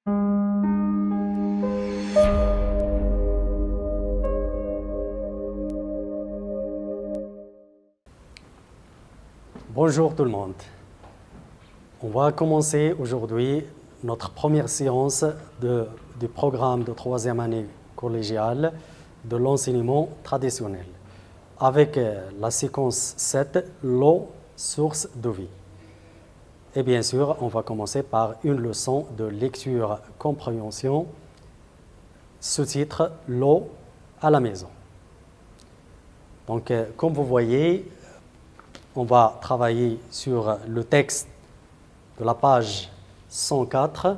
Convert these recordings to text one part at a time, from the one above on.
Bonjour tout le monde. On va commencer aujourd'hui notre première séance du programme de troisième année collégiale de l'enseignement traditionnel avec la séquence 7, l'eau, source de vie. Et bien sûr, on va commencer par une leçon de lecture-compréhension, sous-titre l'eau à la maison. Donc, comme vous voyez, on va travailler sur le texte de la page 104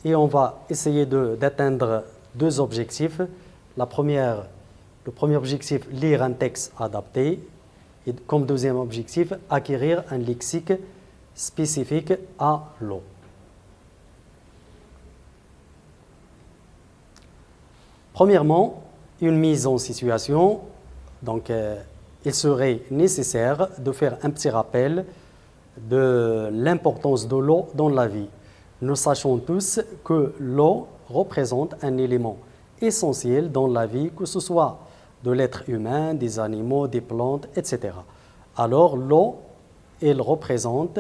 et on va essayer d'atteindre deux objectifs. Le premier objectif, lire un texte adapté et comme deuxième objectif, acquérir un lexique spécifique à l'eau. Premièrement, une mise en situation. Donc, il serait nécessaire de faire un petit rappel de l'importance de l'eau dans la vie. Nous sachons tous que l'eau représente un élément essentiel dans la vie, que ce soit de l'être humain, des animaux, des plantes, etc. Alors, l'eau, elle représente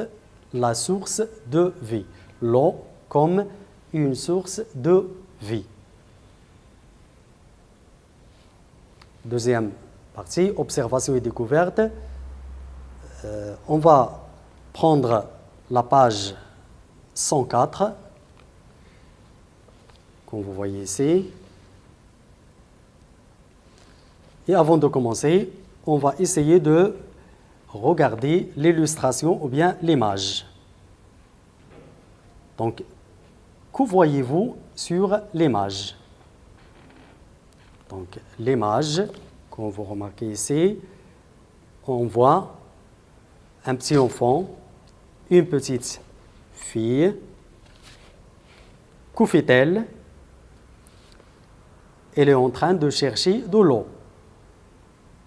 la source de vie. L'eau comme une source de vie. Deuxième partie, observation et découverte. On va prendre la page 104, comme vous voyez ici. Et avant de commencer, on va essayer de regarder l'illustration ou bien l'image. Donc, que voyez-vous sur l'image? Donc, l'image, comme vous remarquez ici, on voit un petit enfant, une petite fille. Que fait-elle? Elle est en train de chercher de l'eau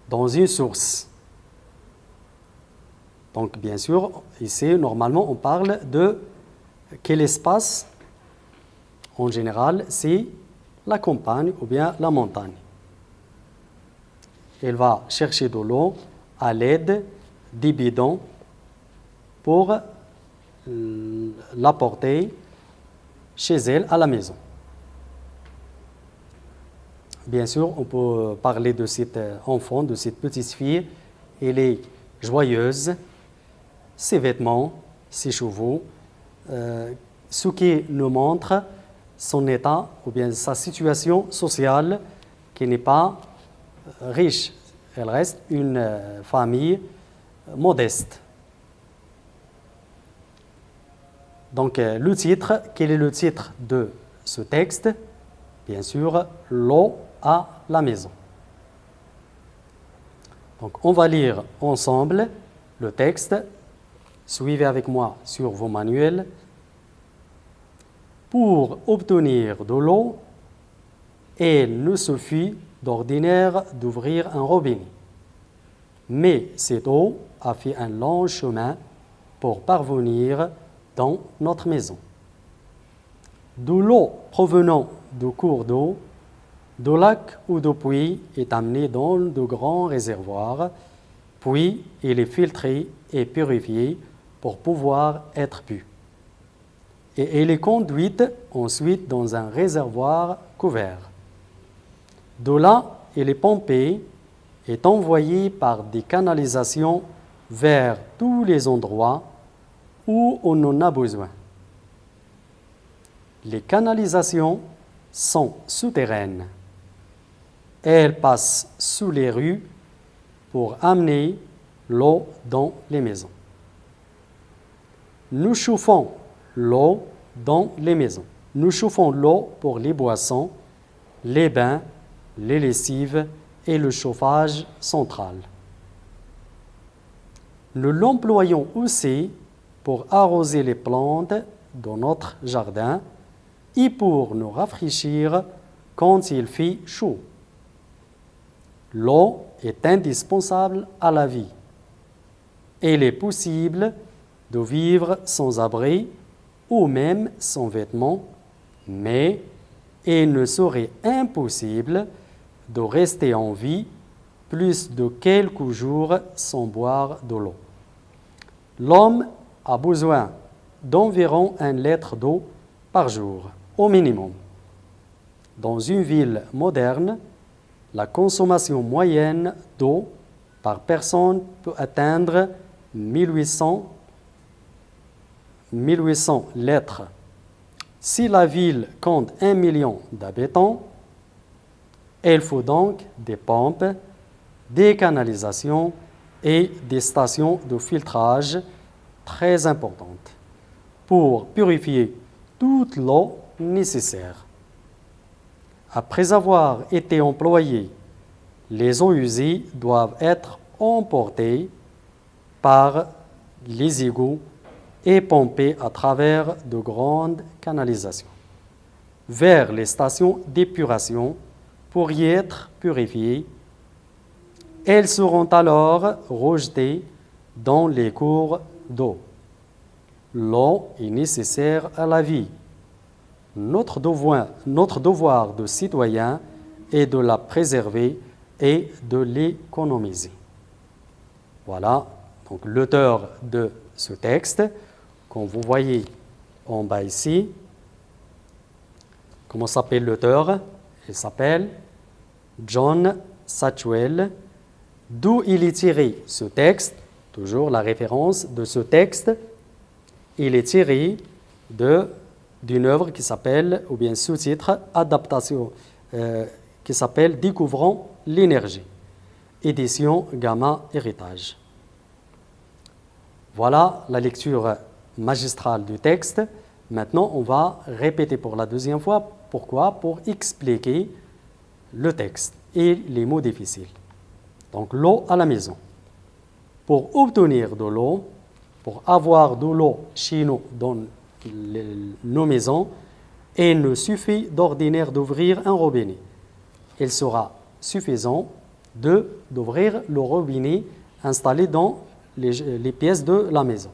dans une source. Donc, bien sûr, ici, normalement, on parle de quel espace? En général, c'est la campagne ou bien la montagne. Elle va chercher de l'eau à l'aide des bidons pour l'apporter chez elle à la maison. Bien sûr, on peut parler de cet enfant, de cette petite fille. Elle est joyeuse, ses vêtements, ses cheveux, ce qui nous montre son état ou bien sa situation sociale qui n'est pas riche. Elle reste une famille modeste. Donc, le titre, quel est le titre de ce texte? Bien sûr, l'eau à la maison. Donc, on va lire ensemble le texte. Suivez avec moi sur vos manuels. Pour obtenir de l'eau, il ne suffit d'ordinaire d'ouvrir un robinet. Mais cette eau a fait un long chemin pour parvenir dans notre maison. De l'eau provenant de cours d'eau, de lacs ou de puits est amenée dans de grands réservoirs, puis elle est filtrée et purifiée pour pouvoir être bue. Et elle est conduite ensuite dans un réservoir couvert. De là, elle est pompée et est envoyée par des canalisations vers tous les endroits où on en a besoin. Les canalisations sont souterraines. Elles passent sous les rues pour amener l'eau dans les maisons. Nous chauffons l'eau dans les maisons. Nous chauffons l'eau pour les boissons, les bains, les lessives et le chauffage central. Nous l'employons aussi pour arroser les plantes dans notre jardin et pour nous rafraîchir quand il fait chaud. L'eau est indispensable à la vie. Il est possible de vivre sans abri ou même sans vêtements, mais il ne serait impossible de rester en vie plus de quelques jours sans boire de l'eau. L'homme a besoin d'environ 1 litre d'eau par jour, au minimum. Dans une ville moderne, la consommation moyenne d'eau par personne peut atteindre 1800 litres. Si la ville compte 1 million d'habitants, il faut donc des pompes, des canalisations et des stations de filtrage très importantes pour purifier toute l'eau nécessaire. Après avoir été employées, les eaux usées doivent être emportées par les égouts et pompées à travers de grandes canalisations vers les stations d'épuration pour y être purifiées. Elles seront alors rejetées dans les cours d'eau. L'eau est nécessaire à la vie. Notre devoir de citoyen est de la préserver et de l'économiser. Voilà, donc l'auteur de ce texte, comme vous voyez en bas ici. Comment s'appelle l'auteur? Il s'appelle John Satchwell. D'où il est tiré ce texte? Toujours la référence de ce texte. Il est tiré d'une œuvre qui s'appelle, ou bien sous-titre, Adaptation, qui s'appelle Découvrons l'énergie, édition Gamma Héritage. Voilà la lecture magistrale du texte. Maintenant, on va répéter pour la deuxième fois. Pourquoi? Pour expliquer le texte et les mots difficiles. Donc, l'eau à la maison. Pour obtenir de l'eau, pour avoir de l'eau chez nous dans nos maisons, il ne suffit d'ordinaire d'ouvrir un robinet. Il sera suffisant d'ouvrir le robinet installé dans les pièces de la maison.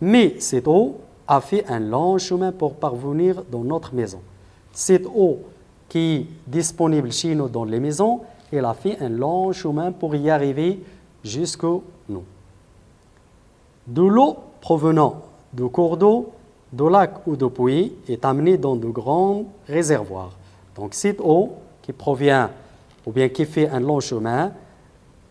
Mais cette eau a fait un long chemin pour parvenir dans notre maison. Cette eau qui est disponible chez nous dans les maisons, elle a fait un long chemin pour y arriver jusqu'à nous. De l'eau provenant de cours d'eau, de lacs ou de puits est amenée dans de grands réservoirs. Donc cette eau qui provient ou bien qui fait un long chemin,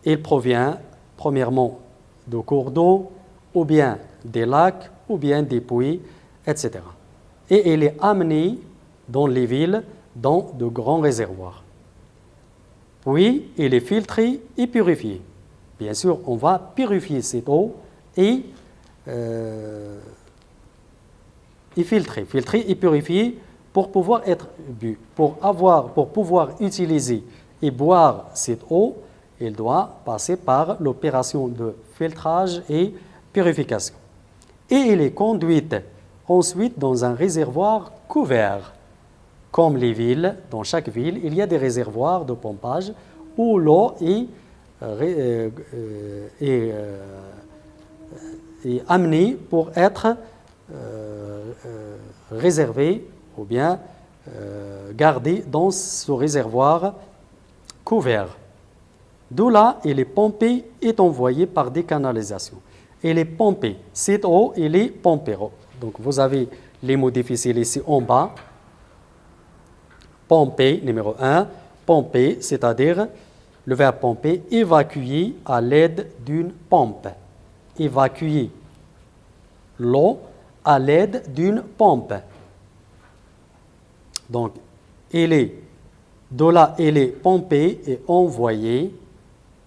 elle provient premièrement de cours d'eau ou bien des lacs ou bien des puits, etc. Et elle est amenée dans les villes dans de grands réservoirs. Puis, elle est filtrée et purifiée. Bien sûr, on va purifier cette eau et filtrer et purifier pour pouvoir être bu. Pour pouvoir utiliser et boire cette eau, elle doit passer par l'opération de filtrage et purification. Et elle est conduite ensuite dans un réservoir couvert. Comme les villes, dans chaque ville, il y a des réservoirs de pompage où l'eau est amenée pour être réservée ou bien gardée dans ce réservoir couvert. D'où là, elle est pompée et envoyée par des canalisations. Elle est pompée. Cette eau, elle est pompée. Donc, vous avez les mots difficiles ici en bas. Pomper, numéro 1. Pomper, c'est-à-dire le verbe pomper, évacuer à l'aide d'une pompe. Évacuer l'eau à l'aide d'une pompe. Donc, de là, elle est pompée et envoyée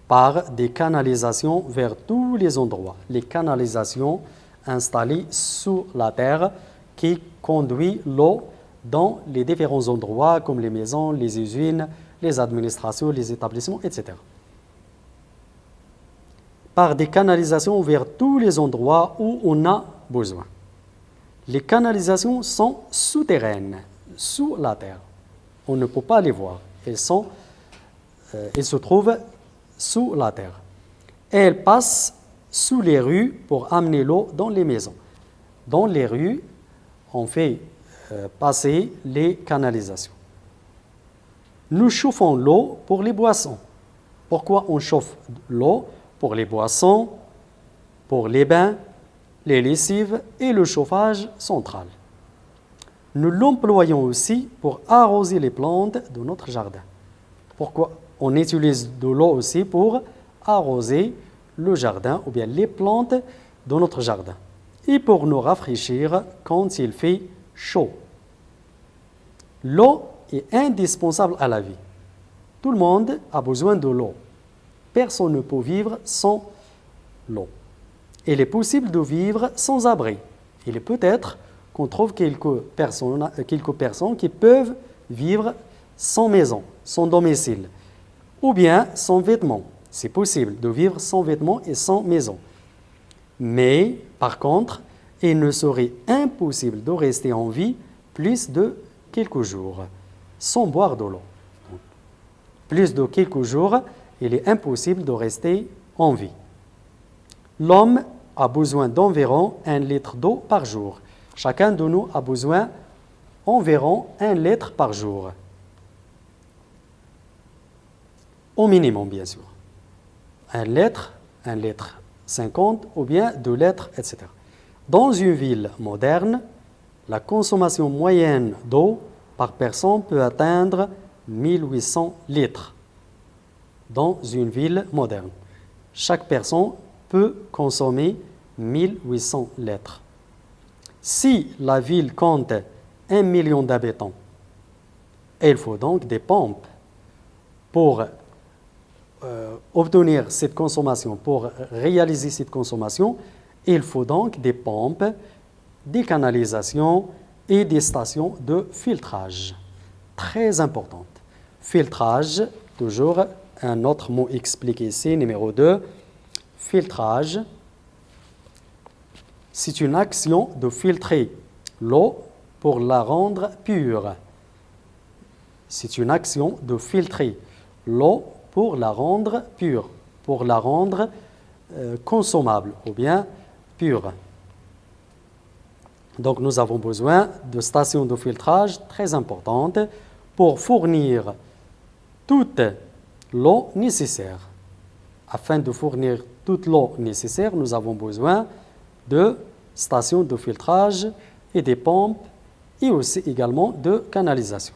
par des canalisations vers tous les endroits. Les canalisations installées sous la terre qui conduisent l'eau dans les différents endroits comme les maisons, les usines, les administrations, les établissements, etc. Par des canalisations vers tous les endroits où on a besoin. Les canalisations sont souterraines, sous la terre. On ne peut pas les voir. Elles se trouvent sous la terre. Elles passent sous les rues pour amener l'eau dans les maisons. Dans les rues, on fait passer les canalisations. Nous chauffons l'eau pour les boissons. Pourquoi on chauffe l'eau? Pour les boissons, pour les bains, les lessives et le chauffage central. Nous l'employons aussi pour arroser les plantes de notre jardin. Pourquoi on utilise de l'eau aussi pour arroser le jardin ou bien les plantes de notre jardin et pour nous rafraîchir quand il fait chaud. L'eau est indispensable à la vie. Tout le monde a besoin de l'eau. Personne ne peut vivre sans l'eau. Il est possible de vivre sans abri. Il est peut-être qu'on trouve quelques personnes qui peuvent vivre sans maison, sans domicile, ou bien sans vêtements. C'est possible de vivre sans vêtements et sans maison. Mais, par contre, il ne serait impossible de rester en vie plus de quelques jours sans boire de l'eau. Plus de quelques jours, il est impossible de rester en vie. L'homme a besoin d'environ 1 litre d'eau par jour. Chacun de nous a besoin d'environ 1 litre par jour. Au minimum, bien sûr. 1 litre 50 ou bien 2 litres, etc. Dans une ville moderne, la consommation moyenne d'eau par personne peut atteindre 1800 litres. Dans une ville moderne, chaque personne peut consommer 1800 litres. Si la ville compte 1 million d'habitants, il faut donc des pompes pour obtenir cette consommation, pour réaliser cette consommation. Il faut donc des pompes, des canalisations et des stations de filtrage. Très importante. Filtrage, toujours un autre mot expliqué ici, numéro 2. Filtrage, c'est une action de filtrer l'eau pour la rendre pure. C'est une action de filtrer l'eau pour la rendre pure, pour la rendre consommable ou bien pure. Donc nous avons besoin de stations de filtrage très importantes pour fournir toute l'eau nécessaire. Afin de fournir toute l'eau nécessaire, nous avons besoin de stations de filtrage et des pompes et aussi également de canalisation.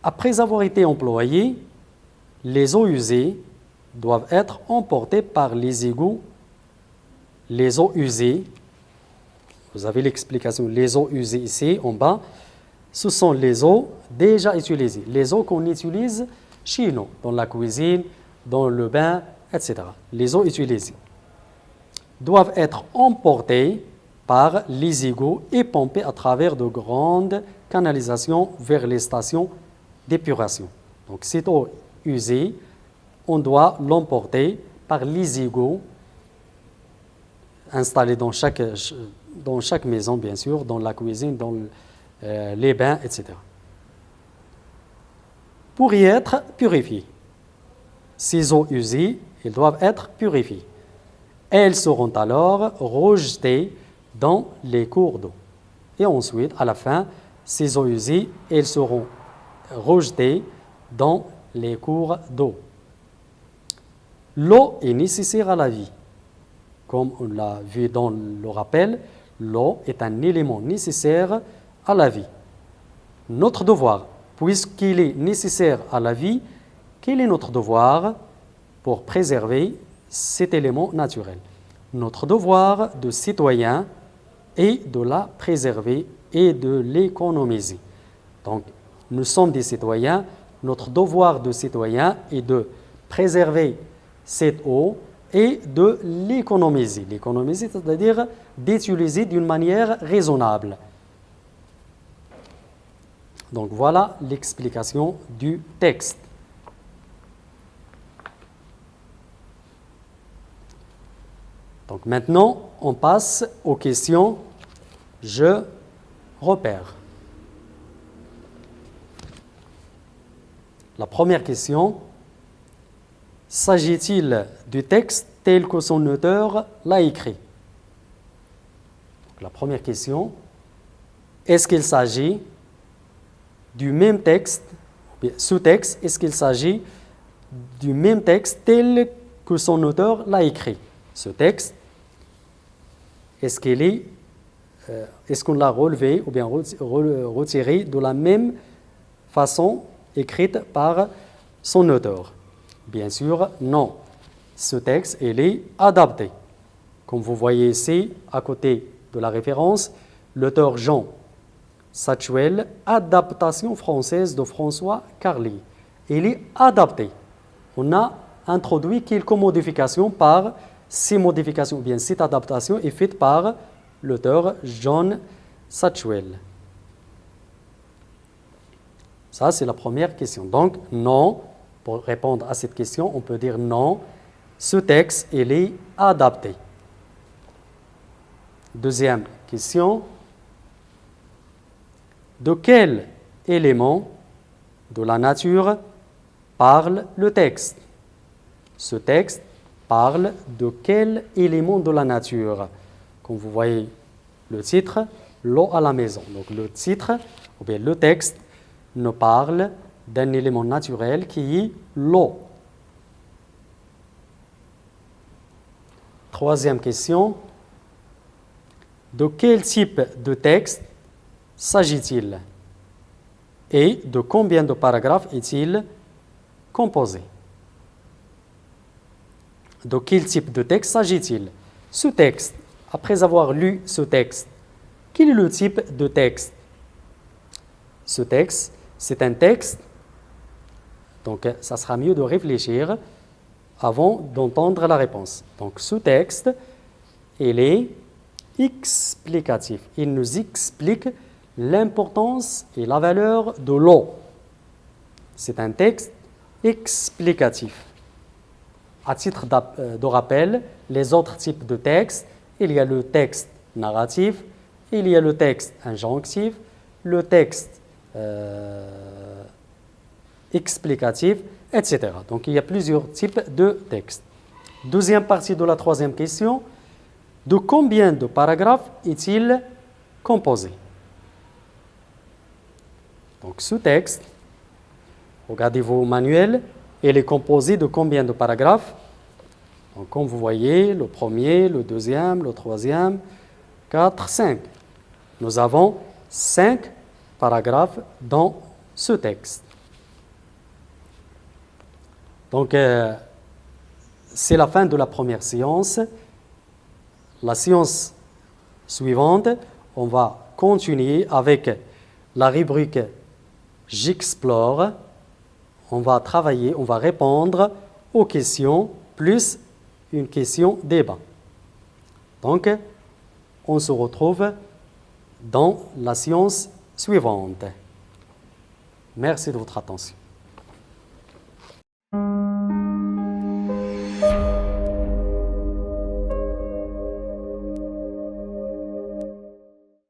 Après avoir été employées, les eaux usées doivent être emportées par les égouts. Les eaux usées, vous avez l'explication, les eaux usées ici en bas, ce sont les eaux déjà utilisées, les eaux qu'on utilise chez nous, dans la cuisine, dans le bain, etc. Les eaux utilisées doivent être emportées par les égouts et pompées à travers de grandes canalisations vers les stations d'épuration. Donc cette eau usée, on doit l'emporter par les égouts installés dans chaque maison, bien sûr, dans la cuisine, dans les bains, etc. Pour y être purifiées, ces eaux usées, elles doivent être purifiées. Elles seront alors rejetées dans les cours d'eau. Et ensuite, à la fin, ces eaux usées, elles seront rejetées dans les cours d'eau. L'eau est nécessaire à la vie. Comme on l'a vu dans le rappel, l'eau est un élément nécessaire à la vie. Notre devoir, puisqu'il est nécessaire à la vie, quel est notre devoir pour préserver cet élément naturel? Notre devoir de citoyen est de la préserver et de l'économiser. Donc, nous sommes des citoyens. Notre devoir de citoyen est de préserver cette eau et de l'économiser. L'économiser, c'est-à-dire d'utiliser d'une manière raisonnable. Donc voilà l'explication du texte. Donc maintenant, on passe aux questions « je repère ». La première question, s'agit-il du texte tel que son auteur l'a écrit? la première question, est-ce qu'il s'agit du même texte, sous-texte, est-ce qu'il s'agit du même texte tel que son auteur l'a écrit? Ce texte, est-ce qu'on l'a relevé ou bien retiré de la même façon écrite par son auteur? Bien sûr, non. Ce texte, il est adapté. Comme vous voyez ici, à côté de la référence, l'auteur Jean Satchwell, adaptation française de François Carly. Il est adapté. On a introduit quelques modifications par ces modifications, ou bien cette adaptation est faite par l'auteur John Satchwell. Ça, c'est la première question. Donc, non, pour répondre à cette question, on peut dire non, ce texte, il est adapté. Deuxième question, de quel élément de la nature parle le texte? Ce texte parle de quel élément de la nature? Comme vous voyez le titre, l'eau à la maison. Donc le titre, ou bien le texte, nous parle d'un élément naturel qui est l'eau. Troisième question, de quel type de texte s'agit-il? Et de combien de paragraphes est-il composé? De quel type de texte s'agit-il? Ce texte, après avoir lu ce texte, quel est le type de texte? Ce texte, c'est un texte, donc ça sera mieux de réfléchir avant d'entendre la réponse. Donc ce texte, il est explicatif. Il nous explique l'importance et la valeur de l'eau. C'est un texte explicatif. À titre de rappel, les autres types de textes, il y a le texte narratif, il y a le texte injonctif, le texte explicatif, etc. Donc il y a plusieurs types de textes. Deuxième partie de la troisième question, de combien de paragraphes est-il composé? Donc ce texte, regardez vos manuels, il est composé de combien de paragraphes? Donc, comme vous voyez, le premier, le deuxième, le troisième, 4, 5. Nous avons 5 paragraphes dans ce texte. Donc, c'est la fin de la première séance. La séance suivante, on va continuer avec la rubrique J'explore. On va travailler, on va répondre aux questions plus une question débat. Donc, on se retrouve dans la séance suivante. Merci de votre attention.